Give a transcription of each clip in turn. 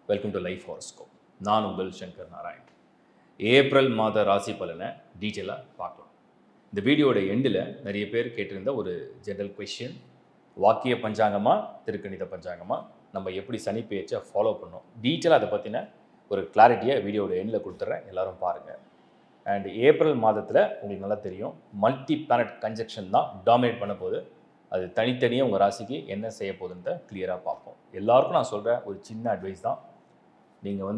Welcome to life horoscope. நான் உங்கள் Shankar Narayan. April மாத ராசி பலனை டீட்டெயிலாக பார்க்கலாம். இந்த வீடியோட எண்டில் நிறைய பேர் கேட்டிருந்த ஒரு ஜென்ரல் கொஷின், வாக்கிய பஞ்சாங்கமாக திருக்கணித பஞ்சாங்கமாக நம்ம எப்படி சனி பெயர்ச்சியை ஃபாலோ பண்ணோம், டீட்டெயிலாக அதை பற்றின ஒரு கிளாரிட்டியை வீடியோட எண்டில் கொடுத்துட்றேன், எல்லோரும் பாருங்கள். அண்ட் ஏப்ரல் மாதத்தில் உங்களுக்கு நல்லா தெரியும், மல்டி பிளானட் கன்ஜெக்ஷன் தான் டாமினேட் பண்ண போது. அது தனித்தனியாக உங்கள் ராசிக்கு என்ன செய்ய போகுதுன்றத கிளியராக பார்ப்போம். எல்லாருக்கும் நான் சொல்கிற ஒரு சின்ன அட்வைஸ் தான், நீங்கள்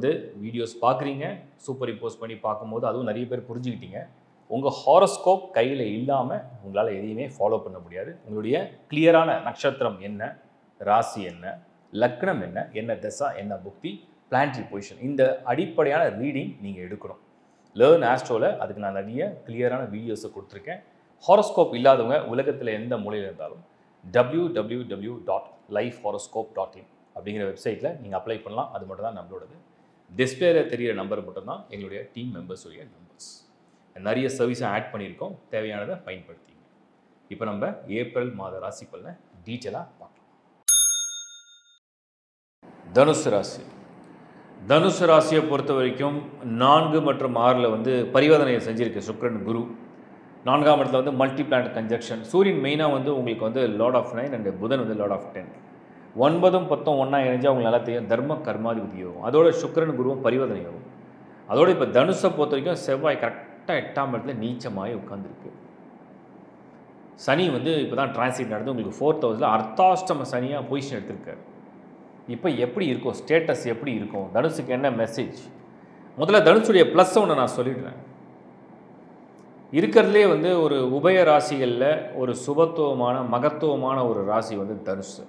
வீடியோஸ் பார்க்குறீங்க, சூப்பர் இம்போஸ் பண்ணி பார்க்கும்போது அதுவும் நிறைய பேர் புரிஞ்சுக்கிட்டீங்க. உங்கள் ஹாரோஸ்கோப் கையில் இல்லாமல் உங்களால் எதையுமே ஃபாலோ பண்ண முடியாது. உங்களுடைய கிளியரான நட்சத்திரம் என்ன, ராசி என்ன, லக்னம் என்ன, என்ன தசா, என்ன புக்தி, பிளானட்டரி பொசிஷன், இந்த அடிப்படையான ரீடிங் நீங்கள் எடுக்கணும். லேர்ன் ஆஸ்ட்ரோவில் அதுக்கு நான் நிறைய கிளியரான வீடியோஸை கொடுத்துருக்கேன். ஹாரோஸ்கோப் இல்லாதவங்க உலகத்தில் எந்த மூலையில் இருந்தாலும் www.lifehoroscope.in அப்படிங்கிற வெப்சைட்டில் நீங்கள் அப்ளை பண்ணலாம். அது மட்டும் தான் நம்மளோடது. டிஸ்பிளேயில் தெரிகிற நம்பர் மட்டும்தான் எங்களுடைய டீம் மெம்பர்ஸுடைய நம்பர்ஸ். நிறைய சர்வீஸை ஆட் பண்ணியிருக்கோம், தேவையானதை பயன்படுத்திங்க. இப்போ நம்ம ஏப்ரல் மாத ராசி பலனை டீட்டெயிலாக பார்க்கலாம். தனுசு ராசி. தனுசு ராசியை பொறுத்த வரைக்கும் 4 மற்றும் 6 பரிவர்த்தனையை செஞ்சுருக்கு சுக்கிரன் குரு. 4ஆம் இடத்துல மல்டி பிளானட் கன்ஜெக்ஷன். சூரியன் மெயினாக உங்களுக்கு லார்ட் ஆஃப் 9 அண்ட் புதன் லார்ட் ஆஃப் 10. 9ம் 10ம் ஒன்றா இணைஞ்சால் உங்களுக்கு நல்லா தெரியும், தர்ம கர்மாதிபதி யோகம். அதோட சுக்கிரன் குருவும் பரிவர்த்தனை யோகம். அதோடு இப்போ தனுஷை பொறுத்த வரைக்கும் செவ்வாய் கரெக்டாக 8ஆம் இடத்துல நீச்சமாகி உட்காந்துருக்கு. சனி இப்போ தான் டிரான்சிட் நடந்து உங்களுக்கு 4th ஹவுஸில் அர்த்தாஷ்டம சனியாக பொசிஷன் எடுத்திருக்காரு. இப்போ எப்படி இருக்கும், ஸ்டேட்டஸ் எப்படி இருக்கும், தனுஷுக்கு என்ன மெசேஜ்? முதல்ல தனுஷுடைய ப்ளஸ் ஒன்று நான் சொல்லிடுறேன். இருக்கிறதுலே ஒரு உபய ராசிகளில் ஒரு சுபத்துவமான மகத்துவமான ஒரு ராசி தனுஷு.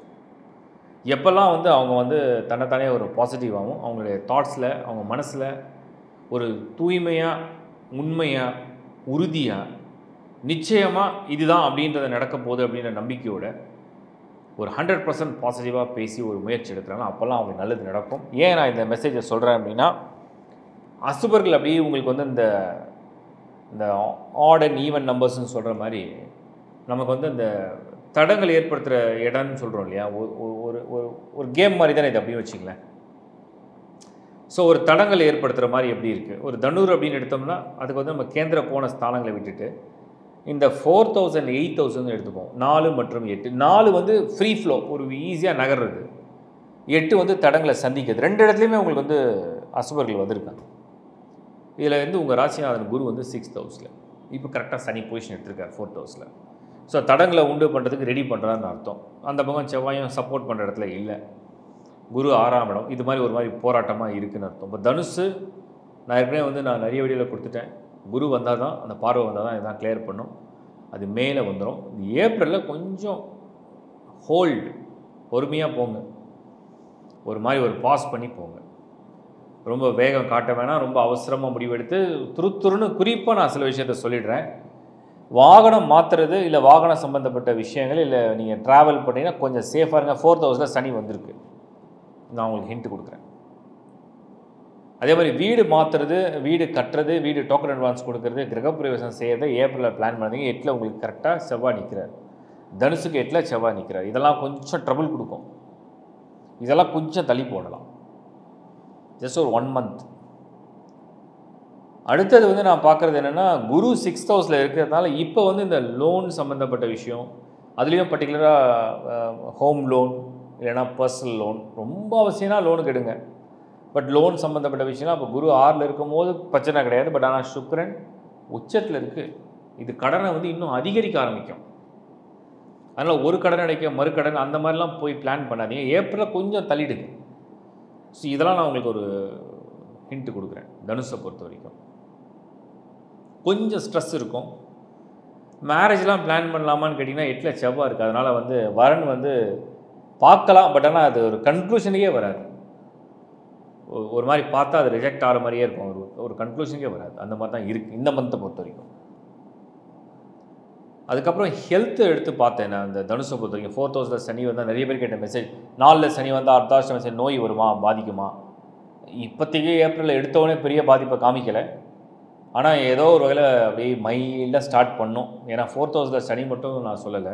எப்போல்லாம் அவங்க தன்னைத்தானே ஒரு பாசிட்டிவாகவும் அவங்களுடைய தாட்ஸில், அவங்க மனசில் ஒரு தூய்மையாக, உண்மையாக, உறுதியாக, நிச்சயமாக இதுதான் அப்படின்றத நடக்க போகுது அப்படின்ற நம்பிக்கையோட ஒரு 100% பாசிட்டிவாக பேசி ஒரு முயற்சி எடுக்கிறாங்க. அப்போல்லாம் அவங்களுக்கு நல்லது நடக்கும். ஏன் நான் இந்த மெசேஜை சொல்கிறேன் அப்படின்னா, அசுபர்கள் அப்படியே உங்களுக்கு இந்த ஆட் அண்ட் ஈவன் நம்பர்ஸ்ன்னு சொல்கிற மாதிரி நமக்கு இந்த தடங்கள் ஏற்படுத்துகிற இடம்னு சொல்கிறோம் இல்லையா, ஒரு கேம் மாதிரி தானே இது, அப்படின்னு வச்சுங்களேன். ஸோ ஒரு தடங்கள் ஏற்படுத்துகிற மாதிரி எப்படி இருக்குது, ஒரு தனுர் அப்படின்னு எடுத்தோம்னா அதுக்கு நம்ம கேந்திர கோண ஸ்தானங்களை விட்டுட்டு இந்த 4000 8000 எடுத்துப்போம். 4 மற்றும் 8. 4 ஃப்ரீ ஃப்ளோ, ஒரு ஈஸியாக நகர்றது. 8 தடங்களை சந்திக்கிறது. 2 இடத்துலையுமே உங்களுக்கு அசுபர்கள் வந்திருக்காங்க. இதில் உங்கள் ராசிநாதன் குரு 6th ஹவுஸில் இப்போ கரெக்டாக சனி பொசிஷன் எடுத்திருக்கார் 4th ஹவுஸில். ஸோ தடங்களை உண்டு பண்ணுறதுக்கு ரெடி பண்ணுறான்னு அர்த்தம். அந்த பக்கம் செவ்வாயும் சப்போர்ட் பண்ணுற இடத்துல இல்லை. குரு 6ஆம் இடம், இது மாதிரி ஒரு மாதிரி போராட்டமாக இருக்குதுன்னு அர்த்தம். இப்போ தனுசு நான் ஏற்கனவே நான் நிறைய வீடியோவில் கொடுத்துட்டேன். குரு வந்தால் தான், அந்த பார்வை வந்தால் தான் இதான் கிளியர் பண்ணும். அது மேலே வந்துடும். ஏப்ரலில் கொஞ்சம் ஹோல்டு, பொறுமையாக போங்க, ஒரு மாதிரி ஒரு பாஸ் பண்ணி போங்க. ரொம்ப வேகம் காட்ட வேணாம், ரொம்ப அவசரமாக முடிவெடுத்து துருத்துருன்னு. குறிப்பாக நான் சில விஷயத்த சொல்லிடுறேன். வாகனம் மாற்றுறது இல்லை வாகனம் சம்மந்தப்பட்ட விஷயங்கள், இல்லை நீங்கள் ட்ராவல் பண்ணிங்கன்னா கொஞ்சம் சேஃபாக இருங்க. 4th ஹவுஸில் சனி வந்திருக்கு, நான் உங்களுக்கு ஹிண்ட் கொடுக்குறேன். அதே மாதிரி வீடு மாற்றுறது, வீடு கட்டுறது, வீடு டோக்கன் அட்வான்ஸ் கொடுக்குறது, கிரகப்பிரவேசம் செய்யறது ஏப்ரலில் பிளான் பண்ணுறீங்க. 8ல் உங்களுக்கு கரெக்டாக செவ்வாய் நிற்கிறார். தனுசுக்கு 8ல் செவ்வாய் நிற்கிறார். இதெல்லாம் கொஞ்சம் ட்ரபிள் கொடுக்கும். இதெல்லாம் கொஞ்சம் தள்ளி போடலாம், ஜஸ்ட் ஒரு 1 month. அடுத்தது நான் பார்க்குறது என்னென்னா, குரு 6th ஹவுஸில் இருக்கிறதுனால இப்போ இந்த லோன் சம்மந்தப்பட்ட விஷயம், அதுலேயும் பர்டிகுலராக ஹோம் லோன் இல்லைனா பர்சனல் லோன், ரொம்ப அவசியம்னா லோனுக்கு எடுங்க. பட் லோன் சம்மந்தப்பட்ட விஷயம்லாம் இப்போ குரு 6ல் இருக்கும்போது பிரச்சனை கிடையாது. பட் ஆனால் சுக்கிரன் உச்சத்தில் இருக்குது. இது கடனை இன்னும் அதிகரிக்க ஆரம்பிக்கும். அதனால் ஒரு கடன் அடைக்க மறுக்கடன் அந்த மாதிரிலாம் போய் பிளான் பண்ணாதீங்க. ஏப்ரலில் கொஞ்சம் தள்ளிடுங்க. ஸோ இதெல்லாம் நான் உங்களுக்கு ஒரு ஹிண்ட் கொடுக்குறேன். தனுஷை பொறுத்த வரைக்கும் கொஞ்சம் ஸ்ட்ரெஸ் இருக்கும். மேரேஜ்லாம் பிளான் பண்ணலாமான்னு கேட்டிங்கன்னா 8ல் செவ்வாய் இருக்குது. அதனால் வரன் பார்க்கலாம். பட் ஆனால் அது ஒரு கன்க்ளூஷனுக்கே வராது. ஒரு மாதிரி பார்த்தா அது ரிஜெக்ட் ஆகிற மாதிரியே இருக்கும். ஒரு கன்க்ளூஷனுக்கே வராது. அந்த மாதிரி தான் இருக்குது இந்த மந்த்தை பொறுத்த வரைக்கும். அதுக்கப்புறம் ஹெல்த்து எடுத்து பார்த்தேன் நான். இந்த தனுஷை பொறுத்த வரைக்கும் 4th ஹவுஸில் சனி வந்தால் நிறைய பேர் கேட்ட மெசேஜ், 4ல் சனி வந்தால் அர்த்தாஷ்டம சனி நோய் வருமா, பாதிக்குமா? இப்போதைக்கு ஏப்ரலில் எடுத்தோடனே பெரிய பாதிப்பை காமிக்கலை. ஆனால் ஏதோ ஒரு வகையில் அப்படியே மைல்டாக ஸ்டார்ட் பண்ணோம். ஏன்னா 4th ஹவுஸில் சனி மட்டும் நான் சொல்லலை,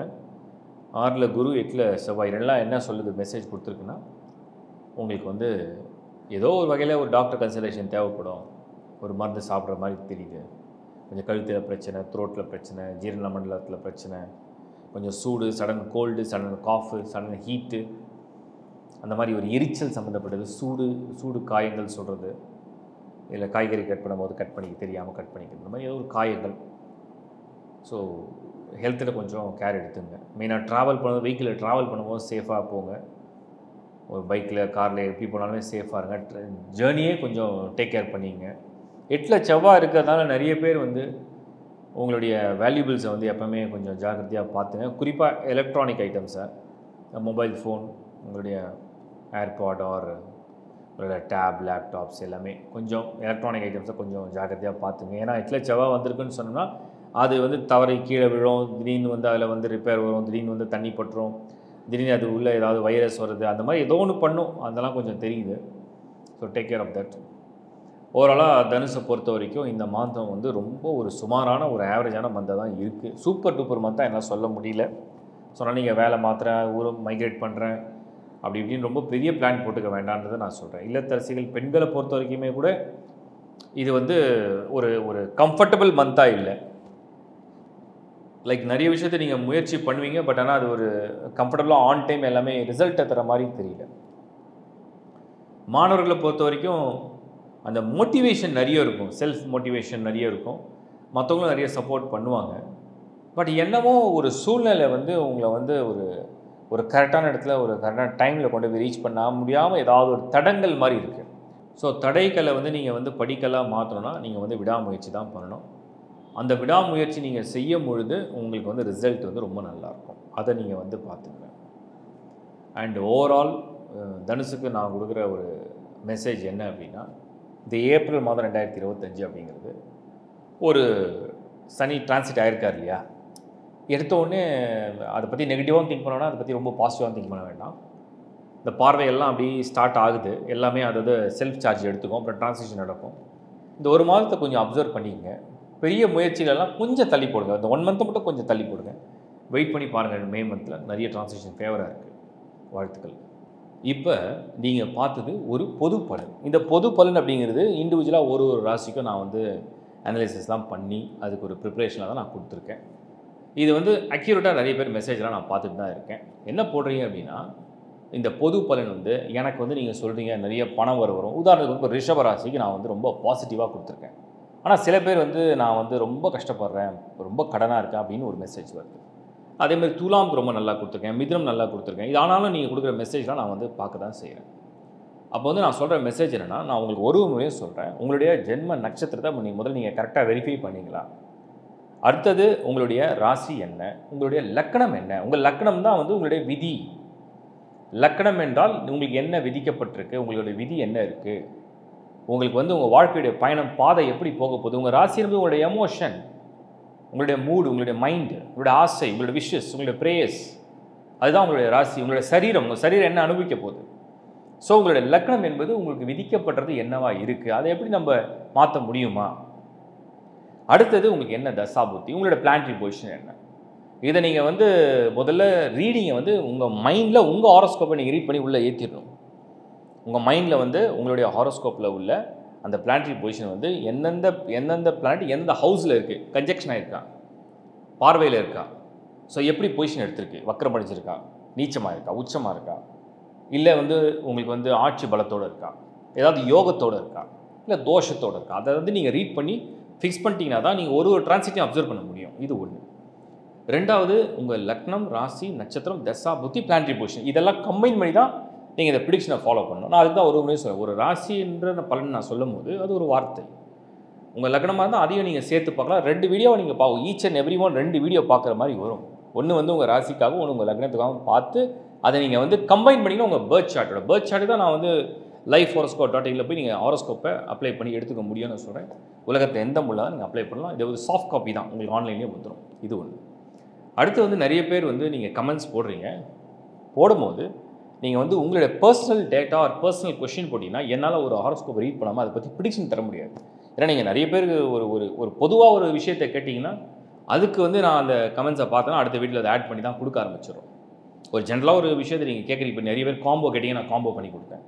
6ல் குரு 8ல் செவ்வாய், ரெண்டுலாம் என்ன சொல்லுது மெசேஜ் கொடுத்துருக்குன்னா, உங்களுக்கு ஏதோ ஒரு வகையில் ஒரு டாக்டர் கன்சல்டேஷன் தேவைப்படும். ஒரு மருந்து சாப்பிட்ற மாதிரி தெரியுது. கொஞ்சம் கழுத்தில் பிரச்சனை, த்ரோட்டில் பிரச்சனை, ஜீரண மண்டலத்தில் பிரச்சனை, கொஞ்சம் சூடு, sudden cold, sudden cough, sudden heat, அந்த மாதிரி ஒரு எரிச்சல் சம்மந்தப்பட்டது, சூடு காயங்கள் சொல்கிறது, இல்லை காய்கறி கட் பண்ணும்போது கட் பண்ணிக்க தெரியாமல் கட் பண்ணிக்கிறது, இந்த மாதிரி ஏதோ ஒரு காயங்கள். ஸோ ஹெல்த்தில் கொஞ்சம் கேர் எடுத்துங்க. மெயினாக ட்ராவல் பண்ணும்போது, வெஹிக்கிளில் ட்ராவல் பண்ணும்போது சேஃபாக போங்க. ஒரு பைக்கில் காரில் எப்படி போனாலுமே சேஃபாக இருங்க. ஜேர்னியே கொஞ்சம் டேக் கேர் பண்ணிங்க. 8ல் செவ்வாய் இருக்கிறதுனால நிறைய பேர் வந்து உங்களுடைய வேல்யூபிள்ஸை வந்து எப்போவுமே கொஞ்சம் ஜாக்கிரதையாக பார்த்துங்க. குறிப்பாக எலக்ட்ரானிக் ஐட்டம்ஸை, மொபைல் ஃபோன், உங்களுடைய ஏர்பாட் ஆர் உங்களோட டேப், லேப்டாப்ஸ் எல்லாமே கொஞ்சம் எலக்ட்ரானிக் ஐட்டம்ஸை கொஞ்சம் ஜாக்கிரதையாக பார்த்துங்க. ஏன்னா 8ல் செவ்வாய் வந்திருக்குன்னு சொன்னோம்னா அது வந்து தவறி கீழே விழும், திடீர்னு வந்து அதில் வந்து ரிப்பேர் வரும், திடீர்னு வந்து தண்ணி பட்டுரும், திடீர்னு அது உள்ளே ஏதாவது வைரஸ் வருது, அந்த மாதிரி ஏதோ ஒன்று பண்ணும். அதெல்லாம் கொஞ்சம் தெரியுது. So take care of that. ஓவராலாக தனுஷை பொறுத்த வரைக்கும் இந்த மாதம் வந்து ரொம்ப ஒரு சுமாரான ஒரு ஆவரேஜான மந்தாக தான் இருக்குது. சூப்பர் டூப்பர் மந்தாக என்னால் சொல்ல முடியல. சொன்னால் நீங்கள் வேலை மாற்றுறேன், ஊரை மைக்ரேட் பண்ணுறேன் அப்படி இப்படின்னு ரொம்ப பெரிய பிளான் போட்டுக்க வேண்டான்றதை நான் சொல்கிறேன். இல்லத்தரசிகள் பெண்களை பொறுத்த வரைக்குமே கூட இது வந்து ஒரு ஒரு கம்ஃபர்டபுள் மந்தாக இல்லை. லைக் நிறைய விஷயத்தை நீங்கள் முயற்சி பண்ணுவீங்க, பட் ஆனால் அது ஒரு கம்ஃபர்டபுளாக ஆன் டைம் எல்லாமே ரிசல்ட்டை தர மாதிரி தெரியல. மாணவர்களை பொறுத்த வரைக்கும் அந்த மோட்டிவேஷன் நிறைய இருக்கும், செல்ஃப் மோட்டிவேஷன் நிறைய இருக்கும், மற்றவங்களும் நிறைய சப்போர்ட் பண்ணுவாங்க. பட் என்னமோ ஒரு சூழ்நிலை வந்து உங்களை வந்து ஒரு கரெக்டான இடத்துல ஒரு கரெக்டான டைமில் கொண்டு போய் ரீச் பண்ண முடியாமல் ஏதாவது ஒரு தடங்கள் மாதிரி இருக்குது. ஸோ தடைகளை வந்து நீங்கள் வந்து படிக்கலாக மாற்றணும்னா நீங்கள் வந்து விடாமுயற்சி தான் பண்ணணும். அந்த விடாமுயற்சி நீங்கள் செய்யும் பொழுது உங்களுக்கு வந்து ரிசல்ட் வந்து ரொம்ப நல்லாயிருக்கும். அதை நீங்கள் வந்து பார்த்துங்க. அண்ட் ஓவரால் தனுஷுக்கு நான் கொடுக்குற ஒரு மெசேஜ் என்ன அப்படின்னா, இந்த ஏப்ரல் மாதம் 2025 அப்படிங்கிறது ஒரு சனி டிரான்சிட் ஆகிருக்கார் இல்லையா, எடுத்தோடனே அதை பற்றி நெகட்டிவாகவும் திங்க் பண்ணோன்னா அதை பற்றி ரொம்ப பாசிட்டிவாகவும் திங்க் பண்ண வேண்டாம். இந்த பார்வையெல்லாம் அப்படி ஸ்டார்ட் ஆகுது, எல்லாமே அதாவது செல்ஃப் சார்ஜ் எடுத்துக்கும், அப்புறம் டிரான்சிஷன் நடக்கும். இந்த ஒரு மாதத்தை கொஞ்சம் அப்சர்வ் பண்ணிக்கங்க. பெரிய முயற்சிகளெல்லாம் கொஞ்சம் தள்ளி போடுங்க. இந்த 1 மந்த்தை மட்டும் கொஞ்சம் தள்ளி போடுங்க. வெயிட் பண்ணி பாருங்கள். மே மந்தில் நிறைய டிரான்சிஷன் ஃபேவராக இருக்குது. வாழ்த்துக்கள். இப்போ நீங்கள் பார்த்தது ஒரு பொது பலன். இந்த பொது பலன் அப்படிங்கிறது இண்டிவிஜுவலாக ஒரு ராசிக்கும் நான் வந்து அனலைசிஸ்லாம் பண்ணி அதுக்கு ஒரு ப்ரிப்ரேஷனாக தான் நான் கொடுத்துருக்கேன். இது வந்து அக்யூரேட்டாக நிறைய பேர் மெசேஜ்லாம் நான் பார்த்துட்டு தான் இருக்கேன். என்ன போடுறீங்க அப்படின்னா, இந்த பொது பலன் வந்து எனக்கு வந்து நீங்கள் சொல்கிறீங்க நிறைய பணம் வரும். உதாரணத்துக்கு இப்போ ரிஷப ராசிக்கு நான் வந்து ரொம்ப பாசிட்டிவாக கொடுத்துருக்கேன். ஆனால் சில பேர் வந்து நான் வந்து ரொம்ப கஷ்டப்படுறேன், ரொம்ப கடனாக இருக்கேன் அப்படின்னு ஒரு மெசேஜ் வருது. அதேமாதிரி துலாமுக்கு ரொம்ப நல்லா கொடுத்துருக்கேன், மிதுனம் நல்லா கொடுத்துருக்கேன். இது ஆனாலும் நீங்கள் கொடுக்குற மெசேஜ்லாம் நான் வந்து பார்க்க தான் செய்கிறேன். அப்போ வந்து நான் சொல்கிற மெசேஜ் என்னென்னா, நான் உங்களுக்கு ஒரு முறையும் சொல்கிறேன், உங்களுடைய ஜென்ம நட்சத்திரத்தை முதல்ல நீங்கள் கரெக்டாக வெரிஃபை பண்ணிங்களா? அடுத்தது உங்களுடைய ராசி என்ன, உங்களுடைய லக்கணம் என்ன. உங்கள் லக்கணம் தான் வந்து உங்களுடைய விதி. லக்கணம் என்றால் உங்களுக்கு என்ன விதிக்கப்பட்டிருக்கு, உங்களுடைய விதி என்ன இருக்குது, உங்களுக்கு வந்து உங்கள் வாழ்க்கையுடைய பயணம் பாதை எப்படி போக போகுது. உங்கள் ராசி என்பது உங்களுடைய எமோஷன், உங்களுடைய மூடு, உங்களுடைய மைண்டு, உங்களுடைய ஆசை, உங்களுடைய விஷஸ், உங்களுடைய ப்ரேயர்ஸ், அதுதான் உங்களுடைய ராசி. உங்களுடைய சரீரம், உங்கள் சரீரம் என்ன அனுபவிக்க போகுது. ஸோ உங்களுடைய லக்னம் என்பது உங்களுக்கு விதிக்கப்பட்டது என்னவா இருக்குது, அதை எப்படி நம்ம மாற்ற முடியுமா. அடுத்தது உங்களுக்கு என்ன தசாபுத்தி, உங்களோட பிளானட்டரி பொசிஷன் என்ன. இதை நீங்கள் வந்து முதல்ல ரீடிங்கை வந்து உங்கள் மைண்டில் உங்கள் ஹாரோஸ்கோப்பை நீங்கள் ரீட் பண்ணி உள்ளே ஏற்றிடணும். உங்கள் மைண்டில் வந்து உங்களுடைய ஹாரோஸ்கோப்பில் உள்ள அந்த பிளானட்டரி பொசிஷன் வந்து எந்தெந்த பிளானட் எந்த ஹவுஸில் இருக்குது, கன்ஜெக்ஷனாக இருக்கா, பார்வையில் இருக்கா, ஸோ எப்படி பொசிஷன் எடுத்திருக்கு, வக்கரம் அடிச்சிருக்கா, நீச்சமாக இருக்கா, உச்சமாக இருக்கா, இல்லை வந்து உங்களுக்கு வந்து ஆட்சி பலத்தோடு இருக்கா, ஏதாவது யோகத்தோடு இருக்கா, இல்லை தோஷத்தோடு இருக்கா. அதை வந்து நீங்கள் ரீட் பண்ணி ஃபிக்ஸ் பண்ணிட்டீங்கன்னா தான் நீங்கள் ஒரு டிரான்சிட்டையும் அப்சர்வ் பண்ண முடியும். இது ஒன்று. ரெண்டாவது, உங்கள் லக்னம், ராசி, நட்சத்திரம், தசா, புத்தி, பிளானட்டரி பொசிஷன் இதெல்லாம் கம்பைன் பண்ணி தான் நீங்கள் இந்த ப்ரிடிக்ஷனை ஃபாலோ பண்ணணும். நான் அதுக்கு தான் ஒரு முறை சொல்லுவேன். ஒரு ராசின்ற பலன் நான் சொல்லும் போது அது ஒரு வார்த்தை. உங்கள் லக்னமாக இருந்தால் அதையும் நீங்கள் சேர்த்து பார்க்கலாம். 2 வீடியோவை நீங்கள் பார்க்க, each and every one 2 video பார்க்குற மாதிரி வரும். ஒன்று வந்து உங்கள் ராசிக்காகவும், ஒன்று உங்கள் லக்னத்துக்காகவும் பார்த்து அதை நீங்கள் வந்து கம்பைன் பண்ணிங்கன்னா உங்கள் பர்த் சார்ட்டு தான் நான் வந்து lifehoroscope.in போய் நீங்கள் ஹாரோஸ்கோப்பை அப்ளை பண்ணி எடுத்துக்க முடியும்னு சொல்கிறேன். உலகத்தில் எந்த முள்ள நீங்கள் அப்ளை பண்ணலாம். இது ஒரு சாஃப்ட் காப்பி தான், உங்களுக்கு ஆன்லைன்லேயே வந்துடும். இது ஒன்று. அடுத்து வந்து நிறைய பேர் வந்து நீங்கள் கமெண்ட்ஸ் போடுறீங்க. போடும்போது நீங்கள் வந்து உங்களுடைய personal data or personal question போட்டிங்கன்னா என்னால் ஒரு ஹாரோஸ்கோப் ரீட் பண்ணாமல் அதை பற்றி ப்ரிடிக்ஷன் தர முடியாது. ஏன்னா நீங்கள் நிறைய பேருக்கு ஒரு பொதுவாக ஒரு விஷயத்தை கேட்டிங்கன்னா அதுக்கு வந்து நான் அந்த கமெண்ட்ஸை பார்த்தேன்னா அடுத்த வீட்டில் அதை ஆட் பண்ணி தான் கொடுக்க ஆரம்பிச்சிடும். ஒரு ஜென்ரலாக ஒரு விஷயத்தை நீங்கள் கேட்குறீங்க. இப்போ நிறைய பேர் காம்போ கேட்டிங்க, நான் காம்போ பண்ணி கொடுத்தேன்.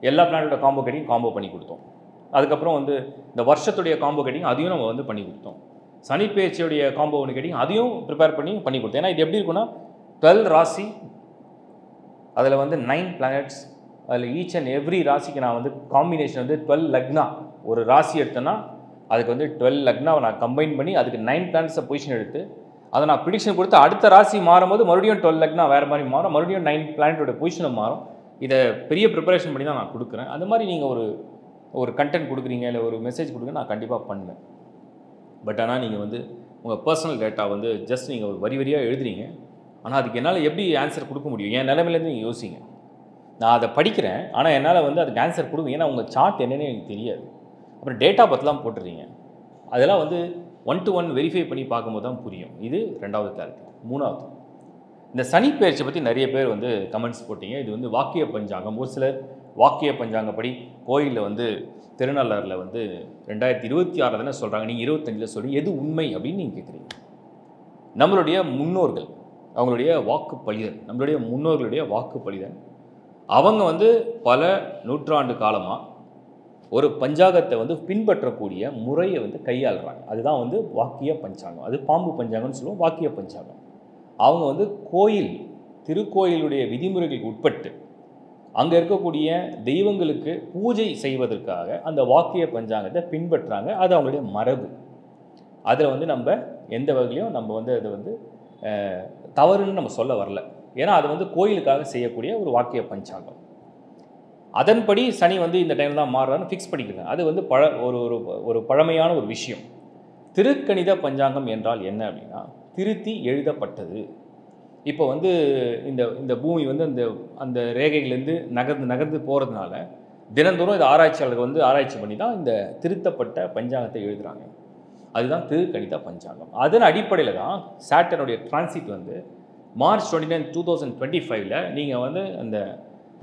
எல்லா பிளானட்டோட காம்போ கட்டிங் காம்போ பண்ணி கொடுத்தோம். அதுக்கப்புறம் வந்து இந்த வருஷத்துடைய காம்போ கட்டிங் அதையும் நம்ம வந்து பண்ணி கொடுத்தோம். சனி பெயர்ச்சியுடைய காம்போ ஒன்று கட்டிங் அதையும் ப்ரிப்பேர் பண்ணி கொடுத்தோம். ஏன்னா இது எப்படி இருக்குன்னா 12 ராசி, அதில் வந்து 9 பிளானட்ஸ், அதில் ஈச் அண்ட் எவ்ரி ராசிக்கு நான் வந்து காம்பினேஷன் வந்து 12 லக்னா. ஒரு ராசி எடுத்தேன்னா அதுக்கு வந்து 12 லக்னாவை நான் கம்பைன் பண்ணி அதுக்கு 9 பிளானட்ஸை பொசிஷன் எடுத்து அதை நான் ப்ரிடிக்ஷன் கொடுத்து அடுத்த ராசி மாறும்போது மறுபடியும் 12 லக்னா வேறு மாதிரி மாறும், மறுபடியும் 9 பிளானட்டோட பொசிஷனை மாறும். இதை பெரிய ப்ரிப்பரேஷன் பண்ணி தான் நான் கொடுக்குறேன். அந்த மாதிரி நீங்கள் ஒரு கண்டென்ட் கொடுக்குறீங்க, இல்லை ஒரு மெசேஜ் கொடுங்க, நான் கண்டிப்பாக பண்ணுவேன். பட் ஆனால் நீங்கள் வந்து உங்கள் பர்சனல் டேட்டா வந்து ஜஸ்ட் நீங்கள் ஒரு வரியாக எழுதுறீங்க. ஆனால் அதுக்கு என்னால் எப்படி ஆன்சர் கொடுக்க முடியும்? என் நிலைமையிலேருந்து நீங்கள் யோசிங்க. நான் அதை படிக்கிறேன், ஆனால் என்னால் வந்து அதுக்கு ஆன்சர் கொடுங்க. ஏன்னா உங்கள் சார்ட் என்னென்னு எனக்கு தெரியாது. அப்புறம் டேட்டா பற்றிலாம் போட்டுறீங்க. அதெல்லாம் வந்து 1 to 1 வெரிஃபை பண்ணி பார்க்கும்போது தான் புரியும். இது 2வது கிளாரிட்டி. 3வது, இந்த சனி பெயர்ச்சி பற்றி நிறைய பேர் வந்து கமெண்ட்ஸ் போட்டிங்க. இது வந்து வாக்கிய பஞ்சாங்கம். ஒரு சிலர் வாக்கிய பஞ்சாங்கப்படி கோயிலில் வந்து திருநள்ளாறில் வந்து 2026 தானே சொல்கிறாங்க, நீங்கள் 25 சொல்லி எது உண்மை அப்படின்னு நீங்கள் கேட்குறீங்க. நம்மளுடைய முன்னோர்கள் அவங்களுடைய வாக்கு பலிதன், நம்மளுடைய முன்னோர்களுடைய வாக்கு பலிதன். அவங்க வந்து பல நூற்றாண்டு காலமாக ஒரு பஞ்சாங்கத்தை வந்து பின்பற்றக்கூடிய முறையை வந்து கையாளுறாங்க. அதுதான் வந்து வாக்கிய பஞ்சாங்கம். அது பாம்பு பஞ்சாங்கம்னு சொல்லுவோம், வாக்கிய பஞ்சாங்கம். அவங்க வந்து திருக்கோயிலுடைய விதிமுறைகளுக்கு உட்பட்டு அங்கே இருக்கக்கூடிய தெய்வங்களுக்கு பூஜை செய்வதற்காக அந்த வாக்கிய பஞ்சாங்கத்தை பின்பற்றுறாங்க. அது அவங்களுடைய மரபு. அதில் வந்து நம்ம எந்த வகையிலையும் நம்ம வந்து அதை வந்து தவறுன்னு நம்ம சொல்ல வரல. ஏன்னா அது வந்து கோயிலுக்காக செய்யக்கூடிய ஒரு வாக்கிய பஞ்சாங்கம். அதன்படி சனி வந்து இந்த டைமில் தான் மாறுறான்னு ஃபிக்ஸ் பண்ணிக்கிறாங்க. அது வந்து ஒரு பழமையான ஒரு விஷயம். திருக்கணித பஞ்சாங்கம் என்றால் என்ன அப்படின்னா, திருத்தி எழுதப்பட்டது. இப்போ வந்து இந்த பூமி வந்து அந்த ரேகையிலேருந்து நகர்ந்து போகிறதுனால தினந்தோறும் இது ஆராய்ச்சியாளர்கள் வந்து ஆராய்ச்சி பண்ணி தான் இந்த திருத்தப்பட்ட பஞ்சாங்கத்தை எழுதுகிறாங்க. அதுதான் திருக்கணித பஞ்சாங்கம். அதன் அடிப்படையில் தான் சாட்டர்னுடைய டிரான்சிட் வந்து March 29, 2025 நீங்கள் வந்து அந்த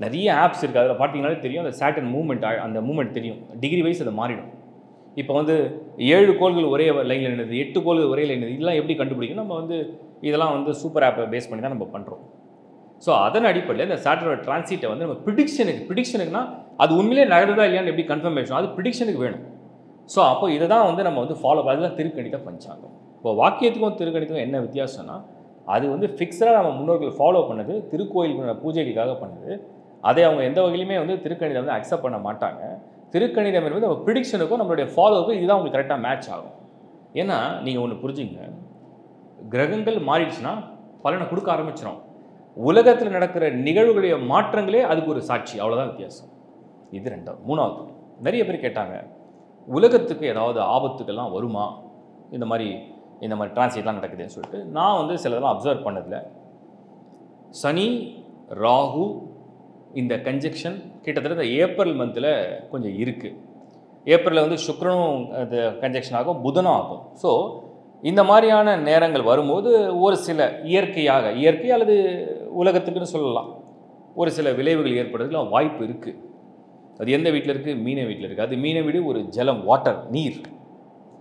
நிறைய ஆப்ஸ் இருக்குது. அதில் பார்த்தீங்கன்னாலே தெரியும் அந்த சாட்டர்ன் அந்த மூமெண்ட் தெரியும். டிகிரி வைஸ் அதை மாறிடும். இப்போ வந்து 7 கோள்கள் ஒரே லைனில் நின்றுது, 8 கோள்கள் ஒரே லைன், இதெல்லாம் எப்படி கண்டுபிடிக்கும்? நம்ம வந்து இதெல்லாம் வந்து சூப்பர் ஆப்பை பேஸ் பண்ணி தான் நம்ம பண்ணுறோம். ஸோ அதன் அடிப்படையில் இந்த சாட்டர்னோட டிரான்சிட்டை வந்து நம்ம ப்ரிடிக்ஷனுக்குனா அது உண்மையிலே நகருதா இல்லையான்னு எப்படி கன்ஃபர்மேஷன், அது ப்ரிடிக்ஷனுக்கு வேணும். ஸோ அப்போ இதை தான் வந்து நம்ம வந்து ஃபாலோ பண்ணலாம். திருக்கணித பஞ்சாங்கம். இப்போ வாக்கியத்துக்கும் திருக்கணித்துக்கும் என்ன வித்தியாசம்னா, அது வந்து ஃபிக்ஸடாக நம்ம முன்னோர்கள் ஃபாலோ பண்ணது, திருக்கோயில் பூஜைகளுக்காக பண்ணது. அதை அவங்க எந்த வகையிலுமே வந்து திருக்கணிதம் வந்து அக்செப்ட் பண்ண மாட்டாங்க. திருக்கணிதம் என்பது நம்ம ப்ரிடிக்ஷனுக்கும் நம்மளுடைய ஃபாலோவுக்கும் இதுதான் உங்களுக்கு கரெக்டாக மேட்ச் ஆகும். ஏன்னா நீங்கள் ஒன்று புரிஞ்சுங்க, கிரகங்கள் மாறிடுச்சுன்னா பலனை கொடுக்க ஆரம்பிச்சிடும். உலகத்தில் நடக்கிற நிகழ்வுகளுடைய மாற்றங்களே அதுக்கு ஒரு சாட்சி. அவ்வளோதான் வித்தியாசம். இது 2வது. 3வது, நிறைய பேர் கேட்டாங்க, உலகத்துக்கு ஏதாவது ஆபத்துக்கெல்லாம் வருமா இந்த மாதிரி டிரான்சிட்லாம் நடக்குதுன்னு சொல்லிட்டு. நான் வந்து சிலதெல்லாம் அப்சர்வ் பண்ணதில்லை. சனி ராகு இந்த கன்ஜெக்ஷன் கிட்டத்தட்ட இந்த ஏப்ரல் மந்தில் கொஞ்சம் இருக்குது. ஏப்ரலில் வந்து சுக்கிரனும் அது கன்ஜெக்ஷன் ஆகும், புதனும் ஆகும். ஸோ இந்த மாதிரியான நேரங்கள் வரும்போது ஒரு சில இயற்கை அல்லது உலகத்துக்குன்னு சொல்லலாம், ஒரு சில விளைவுகள் ஏற்படுறதுல வாய்ப்பு இருக்குது. அது எந்த வீட்டில் இருக்குது? மீன வீட்டில் இருக்குது. அது மீன வீடு ஒரு ஜலம், வாட்டர், நீர்.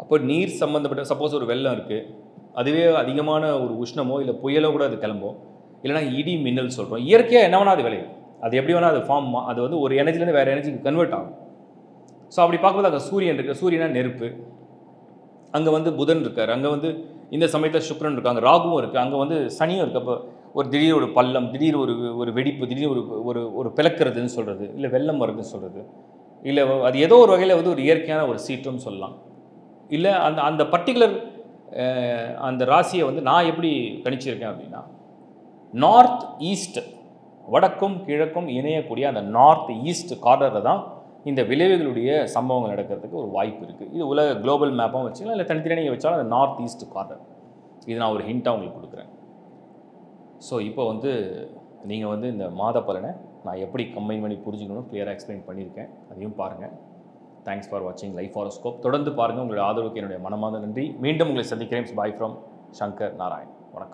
அப்போ நீர் சம்மந்தப்பட்ட சப்போஸ் ஒரு வெள்ளம் இருக்குது, அதுவே அதிகமான ஒரு உஷ்ணமோ இல்லை புயலோ கூட அது கிளம்பும். இல்லைனா இடி மின்னல் சொல்கிறோம். இயற்கையாக என்ன வேணால் அது விளையும். அது எப்படி வேணால் அது ஃபார்ம், அது வந்து ஒரு எனர்ஜிலேருந்து வேறு எனர்ஜிக்கு கன்வெர்ட் ஆகும். ஸோ அப்படி பார்க்கும்போது அங்கே சூரியன் இருக்குது. சூரியனா நெருப்பு. அங்கே வந்து புதன் இருக்கார். அங்கே வந்து இந்த சமயத்தில் சுக்கிரன் இருக்காங்க, ராகுவும் இருக்குது. அங்கே வந்து சனியும் இருக்குது. அப்போ ஒரு திடீர் ஒரு பள்ளம், திடீர் ஒரு வெடிப்பு, திடீர் ஒரு பிளக்கிறதுன்னு சொல்கிறது, இல்லை வெள்ளம் வருதுன்னு சொல்கிறது, இல்லை அது ஏதோ ஒரு வகையில் வந்து ஒரு இயற்கையான ஒரு சீற்றம்னு சொல்லலாம். இல்லை அந்த பர்டிகுலர் அந்த ராசியை வந்து நான் எப்படி கணிச்சிருக்கேன் அப்படின்னா, நார்த் ஈஸ்ட், வடக்கும் கிழக்கும் இணையக்கூடிய அந்த நார்த் ஈஸ்ட் கார்னரில் தான் இந்த விளைவுகளுடைய சம்பவங்கள் நடக்கிறதுக்கு ஒரு வாய்ப்பு இருக்குது. இது உலக குளோபல் மேப்பாக வச்சுக்கலாம், இல்லை தனித்தனியாக நீங்கள் வச்சாலும் அந்த நார்த் ஈஸ்ட் கார்னர். இது நான் ஒரு ஹிண்ட்டாக உங்களுக்கு கொடுக்குறேன். ஸோ இப்போ வந்து நீங்கள் வந்து இந்த மாத பலனை நான் எப்படி கம்பைன் பண்ணி புரிஞ்சுக்கணும் கிளியராக எக்ஸ்பிளைன் பண்ணியிருக்கேன். அதையும் பாருங்கள். தேங்க்ஸ் ஃபார் வாட்சிங் லைஃப் ஹாரோஸ்கோப். தொடர்ந்து பாருங்கள். உங்களுடைய ஆதரவுக்கு என்னுடைய மனமார்ந்த நன்றி. மீண்டும் உங்களை சந்திக்கிறேன். Bye from Shankar Narayan. வணக்கம்.